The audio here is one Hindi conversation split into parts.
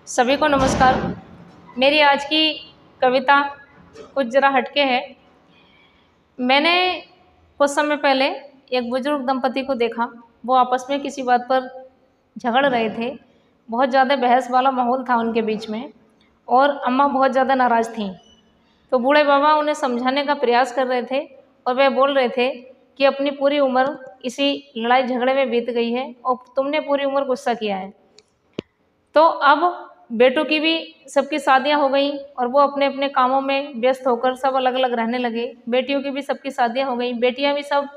सभी को नमस्कार। मेरी आज की कविता कुछ ज़रा हटके है। मैंने कुछ समय पहले एक बुजुर्ग दंपति को देखा। वो आपस में किसी बात पर झगड़ रहे थे। बहुत ज़्यादा बहस वाला माहौल था उनके बीच में और अम्मा बहुत ज़्यादा नाराज़ थीं। तो बूढ़े बाबा उन्हें समझाने का प्रयास कर रहे थे और वह बोल रहे थे कि अपनी पूरी उम्र इसी लड़ाई झगड़े में बीत गई है और तुमने पूरी उम्र गुस्सा किया है। तो अब बेटों की भी सबकी शादियां हो गई और वो अपने अपने कामों में व्यस्त होकर सब अलग अलग रहने लगे। बेटियों की भी सबकी शादियां हो गई, बेटियां भी सब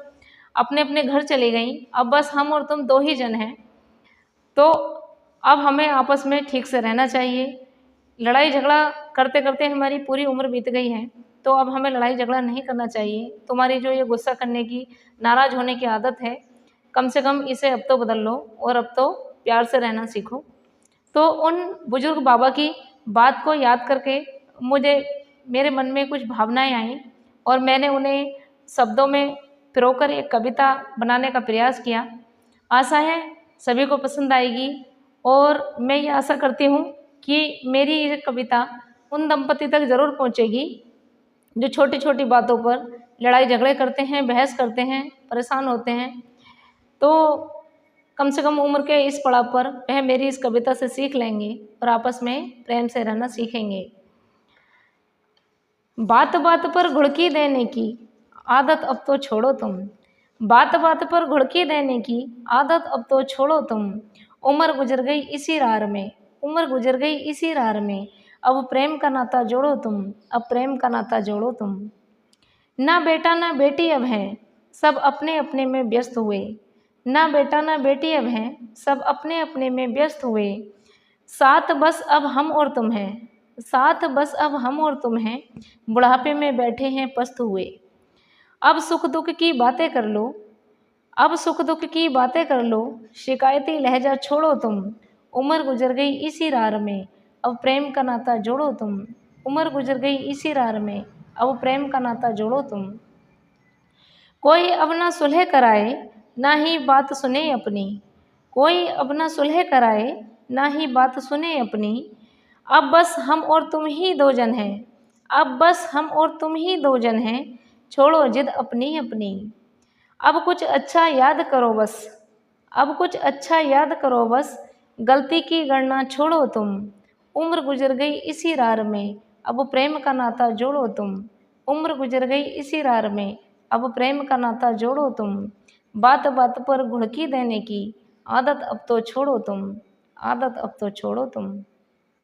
अपने अपने घर चली गईं। अब बस हम और तुम दो ही जन हैं। तो अब हमें आपस में ठीक से रहना चाहिए। लड़ाई झगड़ा करते करते हमारी पूरी उम्र बीत गई है, तो अब हमें लड़ाई झगड़ा नहीं करना चाहिए। तुम्हारी जो ये गुस्सा करने की, नाराज़ होने की आदत है, कम से कम इसे अब तो बदल लो और अब तो प्यार से रहना सीखो। तो उन बुजुर्ग बाबा की बात को याद करके मुझे मेरे मन में कुछ भावनाएं आईं और मैंने उन्हें शब्दों में पिरोकर एक कविता बनाने का प्रयास किया। आशा है सभी को पसंद आएगी और मैं ये आशा करती हूँ कि मेरी ये कविता उन दंपति तक ज़रूर पहुँचेगी जो छोटी छोटी बातों पर लड़ाई झगड़े करते हैं, बहस करते हैं, परेशान होते हैं। तो कम से कम उम्र के इस पड़ाव पर वह मेरी इस कविता से सीख लेंगे और आपस में प्रेम से रहना सीखेंगे। बात बात पर घुड़की देने की आदत अब तो छोड़ो तुम। बात बात पर घुड़की देने की आदत अब तो छोड़ो तुम। उम्र गुजर गई इसी रार में, उम्र गुजर गई इसी रार में। अब प्रेम का नाता जोड़ो तुम, अब प्रेम का नाता जोड़ो तुम। ना बेटा ना बेटी अब हैं, सब अपने अपने में व्यस्त हुए। ना बेटा ना बेटी अब हैं, सब अपने अपने में व्यस्त हुए। साथ बस अब हम और तुम हैं, साथ बस अब हम और तुम हैं। बुढ़ापे में बैठे हैं पस्त हुए। अब सुख दुख की बातें कर लो, अब सुख दुख की बातें कर लो। शिकायती लहजा छोड़ो तुम। उम्र गुजर गई इसी रार में, अब प्रेम का नाता जोड़ो तुम। उम्र गुजर गई इसी रार में, अब प्रेम का नाता जोड़ो तुम। कोई अब ना सुलह कराए, ना ही बात सुने अपनी। कोई अब ना सुलह कराए, ना ही बात सुने अपनी। अब बस हम और तुम ही दो जन हैं, अब बस हम और तुम ही दो जन हैं। छोड़ो जिद अपनी अपनी। अब कुछ अच्छा याद करो बस, अब कुछ अच्छा याद करो बस। गलती की गणना छोड़ो तुम। उम्र गुजर गई इसी रार में, अब प्रेम का नाता जोड़ो तुम। उम्र गुजर गई इसी रार में, अब प्रेम का नाता जोड़ो तुम। बात बात पर घुड़की देने की आदत अब तो छोड़ो तुम, आदत अब तो छोड़ो तुम।